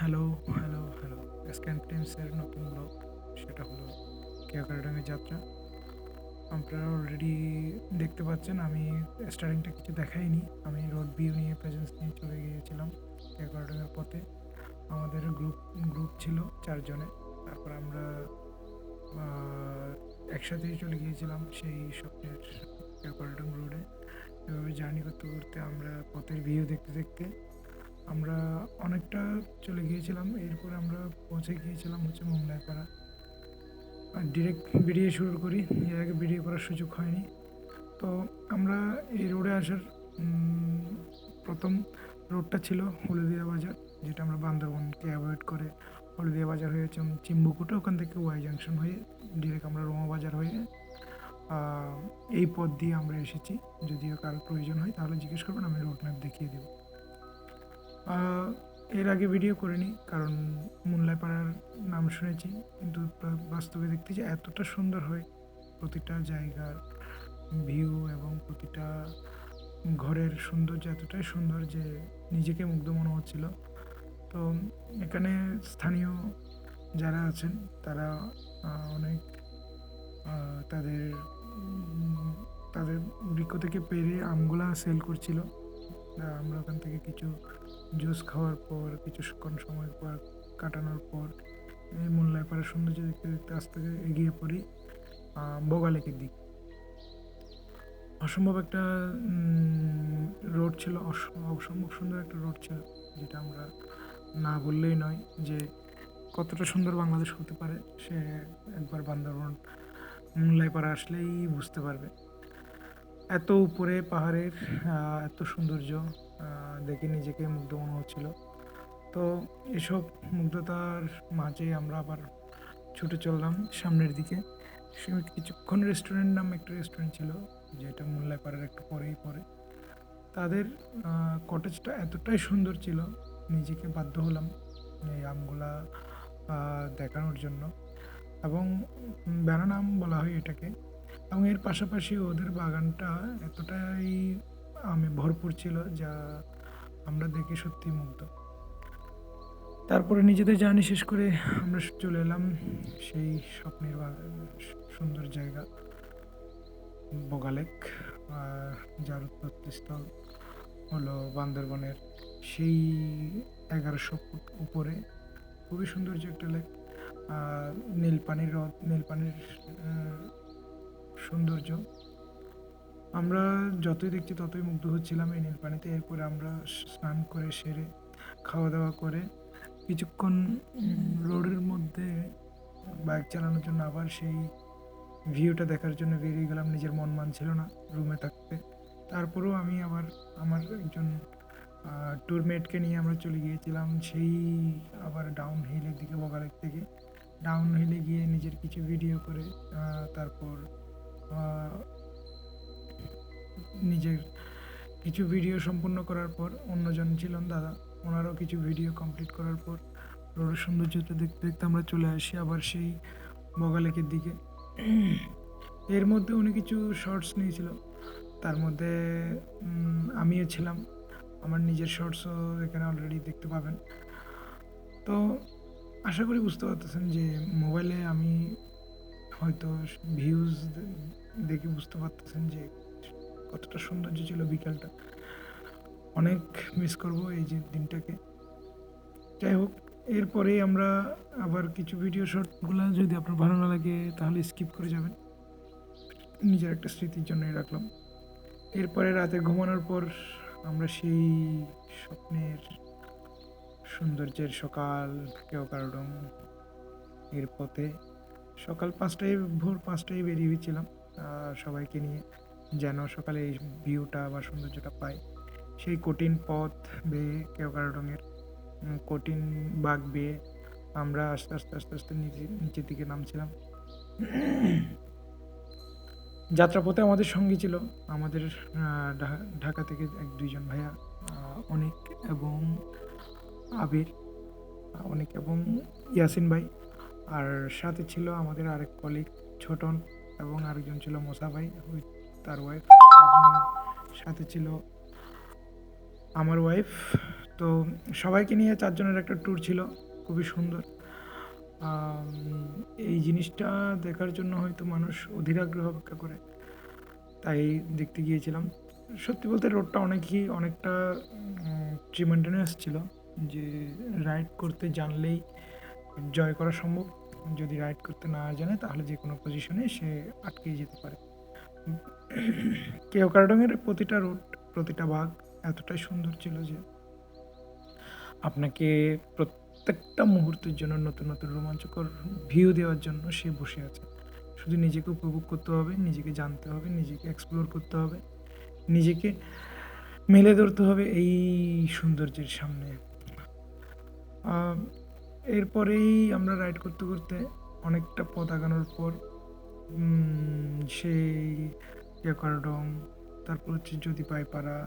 Hello, hello, hello. Scan টেন্সের নতুন blog সেটা হলো কেওক্রাডাঙ্গা যাত্রা। আপনারা অলরেডি দেখতে পাচ্ছেন আমি স্টার্টিংটা কিছু দেখাইনি। আমি রোড ভিউ নিয়ে প্রেজেন্স নিয়ে চলে গিয়েছিলাম কেওক্রাডাঙ্গার পথে। আমাদের গ্রুপ ছিল ৪ জনের। তারপর আমরা আ একসাথেই চলে গিয়েছিলাম সেই স্বপ্নের কেওক্রাডাঙ্গা রোডে। এভাবে জার্নি করতে, করতে আমরা পথের ভিউ দেখতে, দেখতে আমরা অনেকটা চলে গিয়েছিলাম। এরপর আমরা পৌঁছে গিয়েছিলাম হচ্ছে মোংলাইপাড়া। আর ডিরেক্ট বেরিয়ে শুরু করি। এর আগে বেরিয়ে পড়ার সুযোগ হয়নি। তো আমরা এই রোডে আসার উম ১ম রোডটা ছিল হলদিয়া বাজার, যেটা আমরা বান্দরবনকে অ্যাভয়েড করে হলদিয়া বাজার হয়ে চিম্বুকুটা, ওখান থেকে ওয়াই জাংশন হয়ে ডিরেক্ট আমরা রোমা বাজার হয়ে আ এই পথ দিয়ে আমরা এসেছি। যদিও কারো প্রয়োজন হয় তাহলে জিজ্ঞেস করবেন, আমি রোড ম্যাপ দেখিয়ে দেব। আ এর আগে ভিডিও করিনি কারণ মুনলাইপাড়ার নাম শুনেছি, কিন্তু বাস্তবে দেখতে যে এতটা সুন্দর হয়, প্রতিটা জায়গার ভিউ এবং প্রতিটা ঘরের সৌন্দর্য এতটাই সুন্দর যে নিজেকে মুগ্ধ মনে হচ্ছিল। তো এখানে স্থানীয় যারা আছেন তারা অনেক আ তাদের তাদের বৃক্ষ থেকে পেড়ে আমগুলা সেল করছিল। আমরা ওখান থেকে কিছু জুস খাওয়ার পর কিছুক্ষণ সময় পর কাটানোর পর এই মুনলাইপাড়ার সৌন্দর্য দেখতে, দেখতে আস্তে এগিয়ে পড়ি বগা লেকের দিকে। অসম্ভব একটা রোড ছিল, অসম্ভব সুন্দর একটা রোড ছিল, যেটা আমরা না বললেই নয় যে কতটা সুন্দর বাংলাদেশ হতে পারে সে একবার বান্দরবন মুনলাইপাড়া আসলেই বুঝতে পারবে। এত উপরে পাহাড়ের এত সৌন্দর্য দেখে নিজেকে মুগ্ধ মনে হচ্ছিল। তো এসব মুগ্ধতার মাঝে আমরা আবার ছুটে চললাম সামনের দিকে। কিছুক্ষণ রেস্টুরেন্ট নামে একটা রেস্টুরেন্ট ছিল, যেটা মুনলাইপাড়ার একটু পরেই পড়ে। তাদের কটেজটা এতটাই সুন্দর ছিল, নিজেকে বাধ্য হলাম এই আমগুলা দেখানোর জন্য। এবং ব্যানানা আম বলা হয় এটাকে। এবং এর পাশাপাশি ওদের বাগানটা এতটাই আমে ভরপুর ছিল যা আমরা দেখে সত্যিই মুগ্ধ। তারপরে নিজেদের জার্নি শেষ করে আমরা চলে এলাম সেই স্বপ্নের সুন্দর জায়গা বগা লেক, যার উৎপত্তিস্থল হলো বান্দরবনের সেই ১১০০ ফুট উপরে। খুবই সৌন্দর্য একটা লেক। নীল পানির হ্রদ, নীল পানির সৌন্দর্য। আমরা যতই দেখছি ততই মুগ্ধ হচ্ছিলাম এই নীল পানিতে। এরপরে আমরা স্নান করে সেরে খাওয়া-দাওয়া করে কিছুক্ষণ রোডের মধ্যে বাইক চালানোর জন্য আবার সেই ভিউটা দেখার জন্য বেরিয়ে গেলাম। নিজের মন মানছিল না রুমে থাকতে। তারপরেও আমি আবার আমার একজন ট্যুরমেটকে নিয়ে আমরা চলে গিয়েছিলাম সেই আবার ডাউন হিলের দিকে, বগা লেক থেকে। ডাউন হিলে গিয়ে নিজের কিছু ভিডিও করে তারপর আ নিজের কিছু ভিডিও সম্পূর্ণ করার পর অন্যজন ছিলেন দাদা, ওনারাও কিছু ভিডিও কমপ্লিট করার পর রোডের সৌন্দর্যটা দেখতে, দেখতে আমরা চলে আসি আবার সেই বগা লেকের দিকে। এর মধ্যে উনি কিছু শর্টস নিয়েছিল। তার মধ্যে আমিও ছিলাম। আমার নিজের শর্টসও এখানে অলরেডি দেখতে পাবেন। তো আশা করি বুঝতে পারতেছেন যে মোবাইলে আমি হয়তো ভিউজ দেখে বুঝতে পারতেছেন যে কতটা সৌন্দর্য ছিল বিকালটা। অনেক মিস করব এই যে দিনটাকে। যাই হোক, এরপরেই আমরা আবার কিছু ভিডিও শর্টগুলা যদি আপনার ভালো না লাগে তাহলে স্কিপ করে যাবেন। নিজের একটা স্মৃতির জন্যই রাখলাম। এরপরে রাতে ঘুমানোর পর আমরা সেই স্বপ্নের সৌন্দর্যের সকাল কেওক্রাডং এর পথে সকাল ৫টায়, ভোর ৫টায় বেরিয়ে হয়েছিলাম সবাইকে নিয়ে, যেন সকালে এই ভিউটা বা সৌন্দর্যটা পাই। সেই কঠিন পথ বেয়ে কেওক্রাডংয়ের কঠিন বাঁক বেয়ে আমরা আস্তে, আস্তে, আস্তে, আস্তে নিচের দিকে নামছিলাম। যাত্রাপথে আমাদের সঙ্গী ছিল আমাদের ঢাকা থেকে ১-২ জন ভাইয়া, অনিক এবং আবির, অনিক এবং ইয়াসিন ভাই। আর সাথে ছিল আমাদের আরেক কলিগ ছোটন, এবং আরেকজন ছিল মোসা ভাই উইথ তার ওয়াইফ, এবং সাথে ছিল আমার ওয়াইফ। তো সবাইকে নিয়ে 4 জনের একটা ট্যুর ছিল, খুবই সুন্দর। আম এই জিনিসটা দেখার জন্য হয়তো মানুষ অধীর আগ্রহে অপেক্ষা করে। তাই দেখতে গিয়েছিলাম। সত্যি বলতে রোডটা অনেকটা ট্রিমেন্ডারাস ছিল, যে রাইড করতে জানলেই জয় করা সম্ভব। যদি রাইড করতে না জানে তাহলে যেকোনো পজিশনে সে আটকেই যেতে পারে। উম কেওক্রাডং-এর প্রতিটা রোড, প্রতিটা বাঁক এতটাই সুন্দর ছিল যে আপনাকে প্রত্যেকটা মুহূর্তের জন্য নতুন রোমাঞ্চকর ভিউ দেওয়ার জন্য সে বসে আছে। শুধু নিজেকে উপভোগ করতে হবে, নিজেকে জানতে হবে, নিজেকে এক্সপ্লোর করতে হবে, নিজেকে মেলে ধরতে হবে এই সৌন্দর্যের সামনে। আ এরপরেই আমরা রাইড করতে অনেকটা পথ আগানোর পর সেই কেওক্রাডং, তারপর হচ্ছে যদিপাইপাড়া,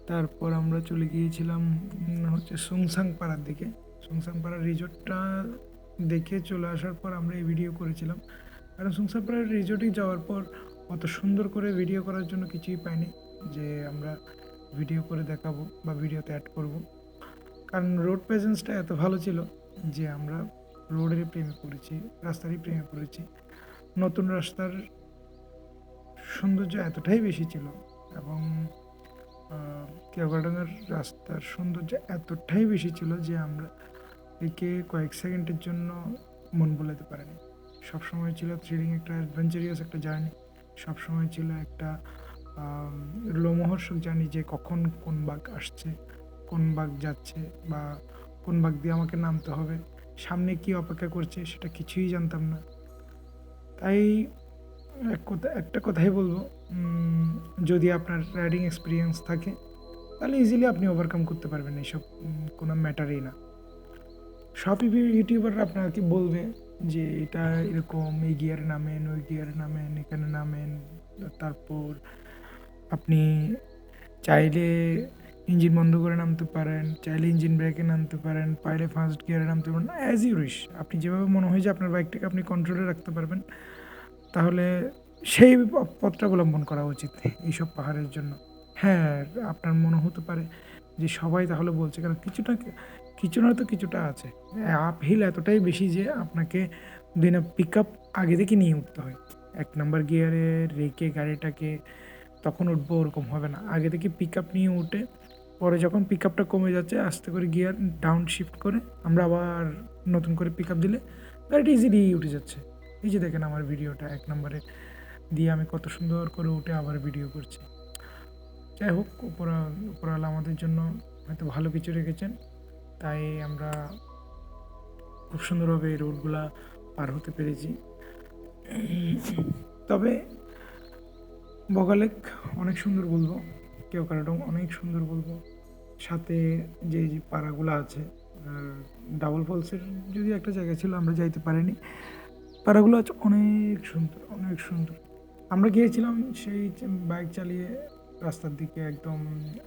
তারপর আমরা চলে গিয়েছিলাম হচ্ছে সুংসাং পাড়ার দিকে। সুংসাং পাড়ার রিসোর্টটা দেখে চলে আসার পর আমরা এই ভিডিও করেছিলাম। কারণ সুংসাং পাড়ার রিসোর্টে যাওয়ার পর অত সুন্দর করে ভিডিও করার জন্য কিছুই পাইনি যে আমরা ভিডিও করে দেখাবো বা ভিডিওতে অ্যাড করব। কারণ রোড প্রেজেন্সটা এত ভালো ছিল যে আমরা রোডেরই প্রেমে পড়েছি, রাস্তারই প্রেমে পড়েছি। নতুন রাস্তার সৌন্দর্য এতটাই বেশি ছিল এবং কেওক্রাডং-এর রাস্তার সৌন্দর্য এতটাই বেশি ছিল যে আমরা একে কয়েক সেকেন্ডের জন্য মন ভোলাতে পারিনি। সবসময় ছিল থ্রিলিং, একটা অ্যাডভেঞ্চারিয়াস একটা জার্নি। সবসময় ছিল একটা লোমহর্ষক জার্নি, যে কখন কোন বাঘ আসছে, কোন বাঘ যাচ্ছে বা কোন বাঘ দিয়ে আমাকে নামতে হবে, সামনে কি অপেক্ষা করছে সেটা কিছুই জানতাম না। তাই একটা কথাই বলবো, যদি আপনার রাইডিং এক্সপিরিয়েন্স থাকে তাহলে ইজিলি আপনি ওভারকাম করতে পারবেন, এইসব কোনো ম্যাটারই না। সব ইউটিউবাররা আপনাকে বলবে যে এটা এরকম, এই গিয়ারে নামেন, ওই গিয়ারে নামেন, এখানে নামেন, তারপর আপনি চাইলে ইঞ্জিন বন্ধ করে নামতে পারেন, চাইলে ইঞ্জিন ব্রেকে নামতে পারেন, পাইলে ফার্স্ট গিয়ারে নামতে পারেন, অ্যাজ ইউ উইশ। আপনি যেভাবে মনে হয় যে আপনার বাইকটাকে আপনি কন্ট্রোলে রাখতে পারবেন, তাহলে সেই পথটা অবলম্বন করা উচিত এইসব পাহাড়ের জন্য। হ্যাঁ, আপনার মনে হতে পারে যে সবাই তাহলে বলছে, কারণ কিছু না তো কিছুটা আছে। আপহিল এতটাই বেশি যে আপনাকে পিকআপ আগে থেকে নিয়ে উঠতে হয়। ১ নাম্বার গিয়ারে রেখে গাড়িটাকে তখন উঠবো ওরকম হবে না। আগে থেকে পিকআপ নিয়ে উঠে পরে যখন পিকআপটা কমে যাচ্ছে আস্তে করে গিয়ার ডাউন শিফট করে আমরা আবার নতুন করে পিকআপ দিলে গাড়িটা ইজিলি উঠে যাচ্ছে। এই যে দেখেন আমার ভিডিওটা ১ নম্বরে দিয়ে আমি কত সুন্দর করে উঠে আবার ভিডিও করছি। যাই হোক, উপরওয়ালা আমাদের জন্য হয়তো ভালো কিছু রেখেছেন, তাই আমরা খুব সুন্দরভাবে এই রোডগুলা পার হতে পেরেছি। তবে বগালেক অনেক সুন্দর বলবো, কেওক্রাডং অনেক সুন্দর বলবো। সাথে যে পাড়াগুলো আছে, ডাবল ফলসের যদি একটা জায়গা ছিল আমরা যাইতে পারিনি। পাড়াগুলো আছে অনেক সুন্দর, অনেক সুন্দর। আমরা গিয়েছিলাম সেই বাইক চালিয়ে রাস্তার দিকে একদম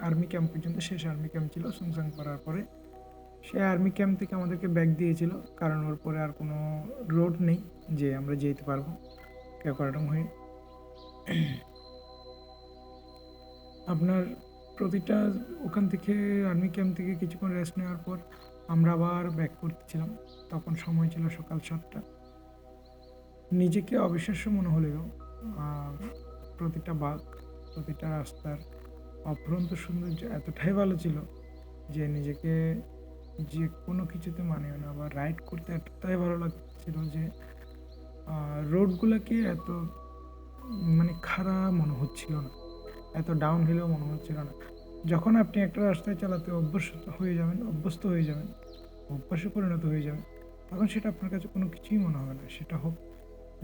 আর্মি ক্যাম্প পর্যন্ত, শেষ আর্মি ক্যাম্প ছিল সুংসাং পাড়ার পরে। সেই আর্মি ক্যাম্প থেকে আমাদেরকে ব্যাক দিয়েছিল, কারণ ওর পরে আর কোনো রোড নেই যে আমরা যেতে পারবো কেওক্রাডং হয়ে। আপনার প্রতিটা ওখান থেকে আর্মি ক্যাম্প থেকে কিছুক্ষণ রেস্ট নেওয়ার পর আমরা আবার ব্যাক করতেছিলাম। তখন সময় ছিল সকাল ৭টা। নিজেকে অবিশ্বাস্য মনে হলেও প্রতিটা বাঁক, প্রতিটা রাস্তার অফুরন্ত সৌন্দর্য এতটাই ভালো ছিল যে নিজেকে যে কোনো কিছুতে মানিয়ে না, বা রাইড করতে এতটাই ভালো লাগছিল যে রোডগুলোকে এত মানে খারাপ মনে হচ্ছিল না, এত ডাউন হিলেও মনে হচ্ছিল না। যখন আপনি একটা রাস্তায় চালাতে অভ্যস্ত হয়ে যাবেন, অভ্যাসে পরিণত হয়ে যাবেন, তখন সেটা আপনার কাছে কোনো কিছুই মনে হবে না। সেটা হোক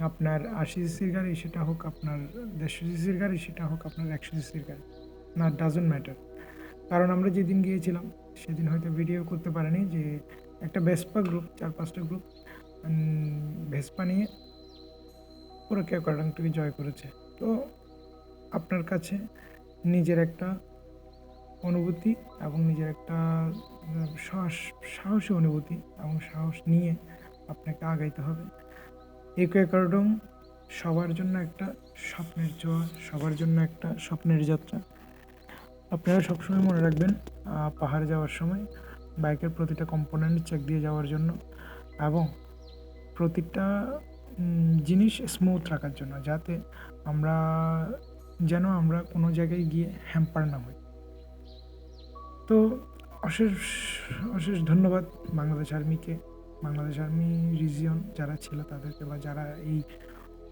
আপনার ৮০ সিসির গাড়ি, সেটা হোক আপনার ১৫০ সিসির গাড়ি, সেটা হোক আপনার ১০০ সিসির গাড়ি, না, ডাজন্ট ম্যাটার। কারণ আমরা যেদিন গিয়েছিলাম সেদিন হয়তো ভিডিও করতে পারিনি যে একটা ভেসপা গ্রুপ, ৪-৫টা গ্রুপ ভেসপা নিয়ে পুরো কেওক্রাডংটাকে জয় করেছে। তো আপনার কাছে নিজের একটা অনুভূতি এবং নিজের একটা সাহসী অনুভূতি এবং সাহস নিয়ে আপনাকে আগাইতে হবে। এই কেওক্রাডং সবার জন্য একটা স্বপ্নের জোয়ার, সবার জন্য একটা স্বপ্নের যাত্রা। আপনারা সবসময় মনে রাখবেন, পাহাড়ে যাওয়ার সময় বাইকের প্রতিটা কম্পোনেন্ট চেক দিয়ে যাওয়ার জন্য এবং প্রতিটা জিনিস স্মুথ রাখার জন্য, যাতে আমরা আমরা কোনো জায়গায় গিয়ে হ্যাম্পার না হই। তো অশেষ অশেষ ধন্যবাদ বাংলাদেশ আর্মিকে, বাংলাদেশ আর্মি রিজিয়ন যারা ছিল তাদেরকে, বা যারা এই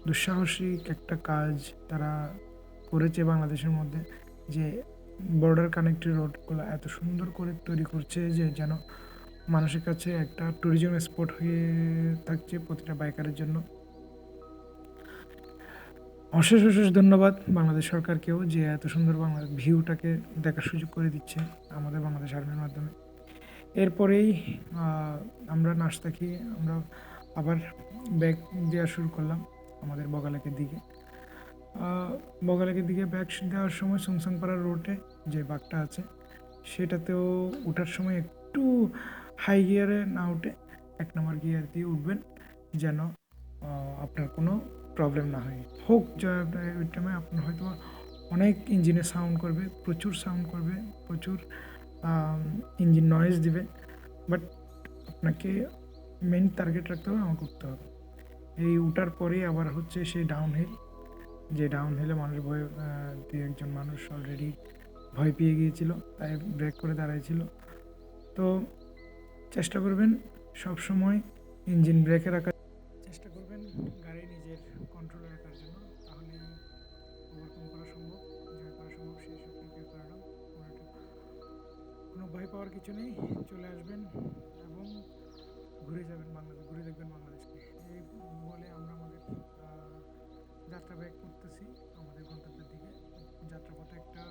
দুঃসাহসিক একটা কাজ তারা করেছে বাংলাদেশের মধ্যে, যে বর্ডার কানেক্টেড রোডগুলো এত সুন্দর করে তৈরি করছে যে যেন মানুষের কাছে একটা ট্যুরিজম স্পট হয়ে থাকছে প্রতিটা বাইকারের জন্য। অশেষ অশেষ ধন্যবাদ বাংলাদেশ সরকারকেও, যে এত সুন্দর বাংলা ভিউটাকে দেখার সুযোগ করে দিচ্ছে আমাদের বাংলাদেশ আর্মির মাধ্যমে। এরপরেই আমরা নাস্তা খেয়ে আমরা আবার ব্যাগ দেওয়া শুরু করলাম আমাদের বগালেকের দিকে। বগালেকের দিকে ব্যাগ দেওয়ার সময় সুংসাংপাড়া রোডে যে বাঘটা আছে সেটাতেও ওঠার সময় একটু হাই গিয়ারে না উঠে 1 নম্বর গিয়ার দিয়ে উঠবেন, যেন আপনার কোনো প্রবলেম না হয়। ওই টাইমে আপনার হয়তো অনেক ইঞ্জিনে সাউন্ড করবে, প্রচুর সাউন্ড করবে, প্রচুর ইঞ্জিন নয়েজ দিবে, বাট আপনাকে মেন টার্গেট রাখতে হবে, আমাকে উঠতে হবে। এই উঠার পরেই আবার হচ্ছে সেই ডাউনহিল, যে ডাউনহিলে মানুষ দুই একজন মানুষ অলরেডি ভয় পেয়ে গিয়েছিল, তাই ব্রেক করে দাঁড়াইছিল। তো চেষ্টা করবেন সব সময় ইঞ্জিন ব্রেকে রাখার চেষ্টা করবেন, গাড়ি নিজের কন্ট্রোলে রাখার জন্য, তাহলেই ওভারকাম করা সম্ভব, জয় করা সম্ভব সেই সকলকে করানো। কোনো ভয় পাওয়ার কিছু নেই, চলে আসবেন এবং ঘুরে যাবেন বাংলাদেশ, ঘুরে দেখবেন বাংলাদেশকে। এই বলে আমরা আমাদের যাত্রা ব্যাক করতেছি আমাদের গন্তব্যের দিকে। যাত্রাপথে একটা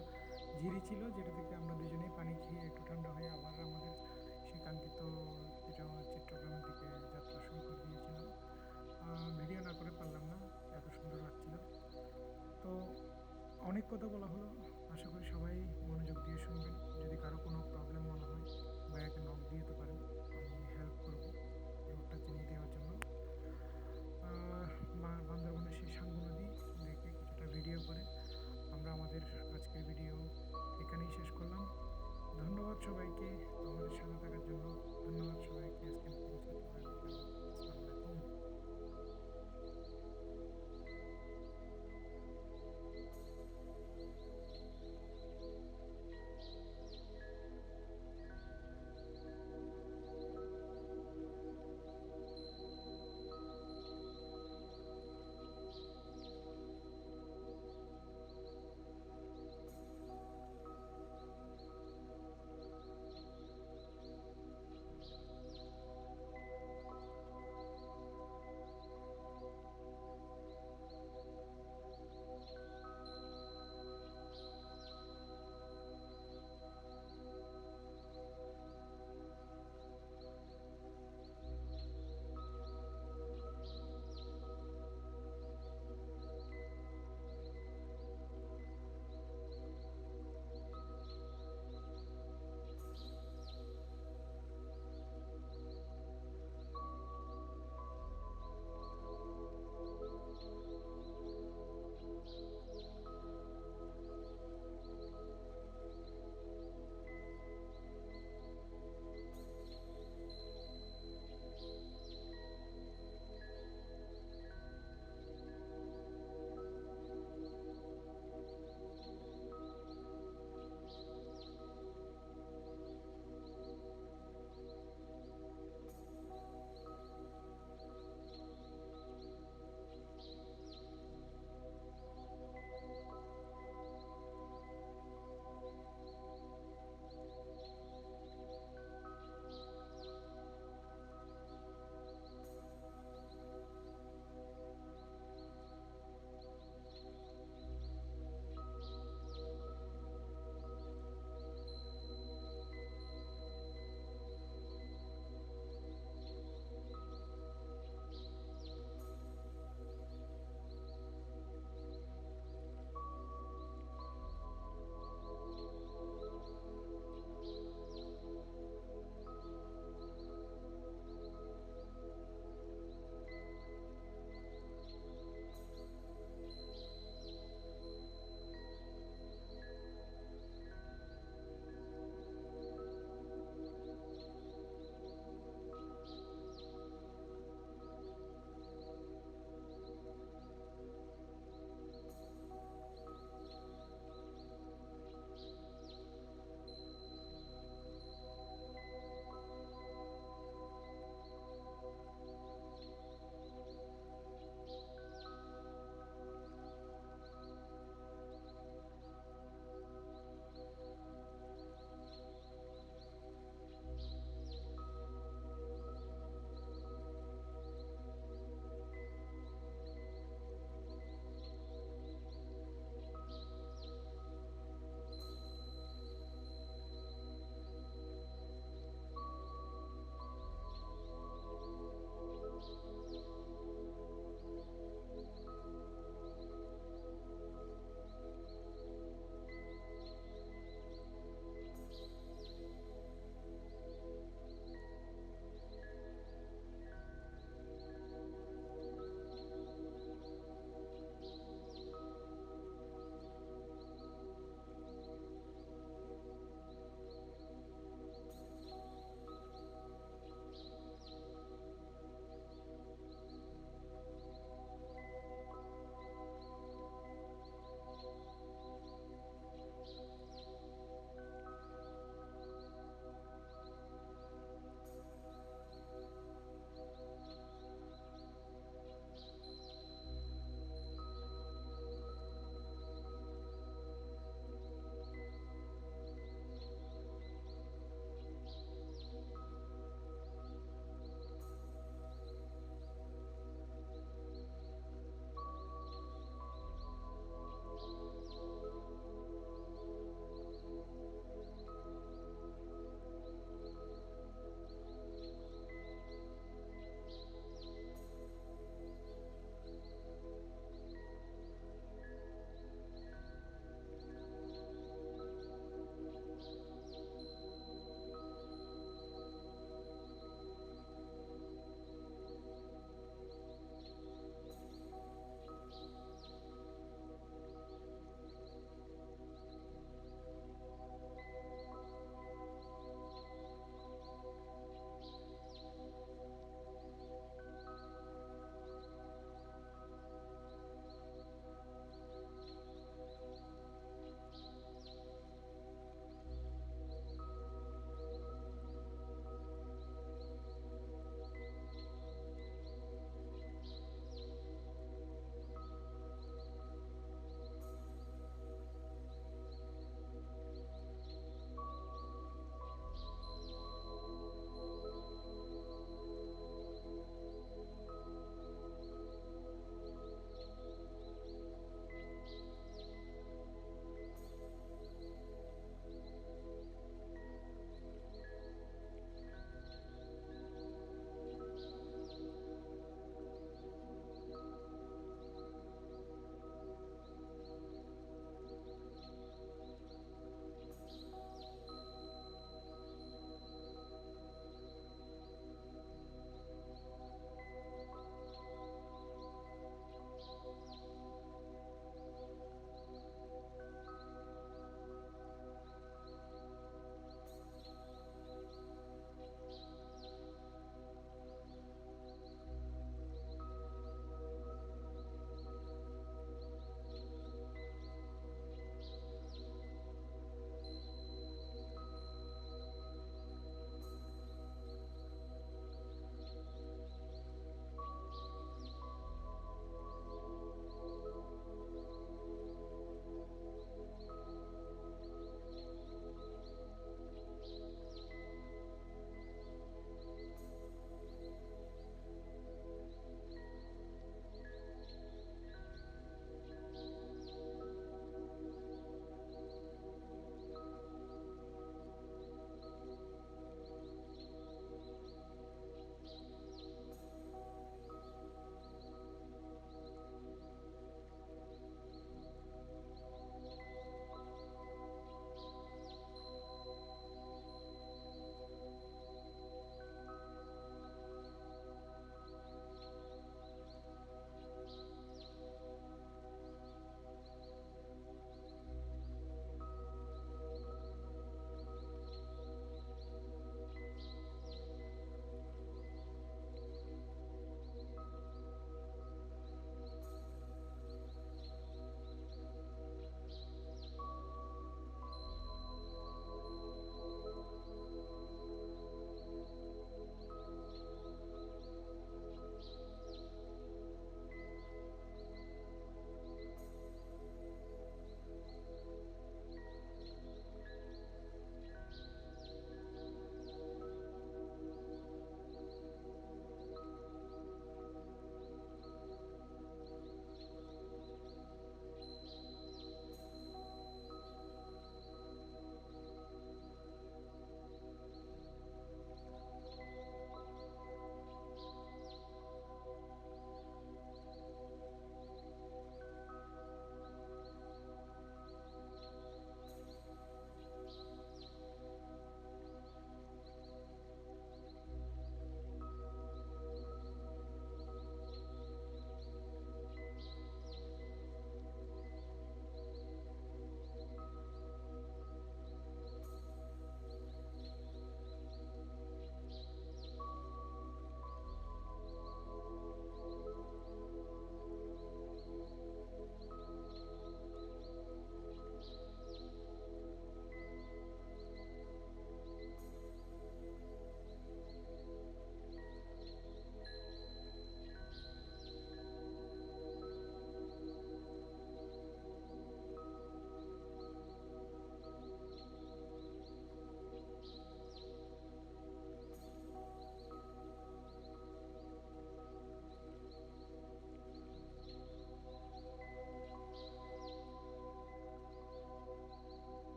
ঝিরি ছিল, যেটা থেকে আমরা দুজনেই পানি খেয়ে একটু ঠান্ডা হয়ে আবার আমাদের সেই কাঙ্ক্ষিত চিত্রগ্রামের দিকে যাত্রা শুরু করে দিয়েছিলাম। ভিডিও না করে পারলাম না, এত সুন্দর লাগছিল। তো অনেক কথা বলা হলো, আশা করি সবাই মনোযোগ দিয়ে শুনবেন।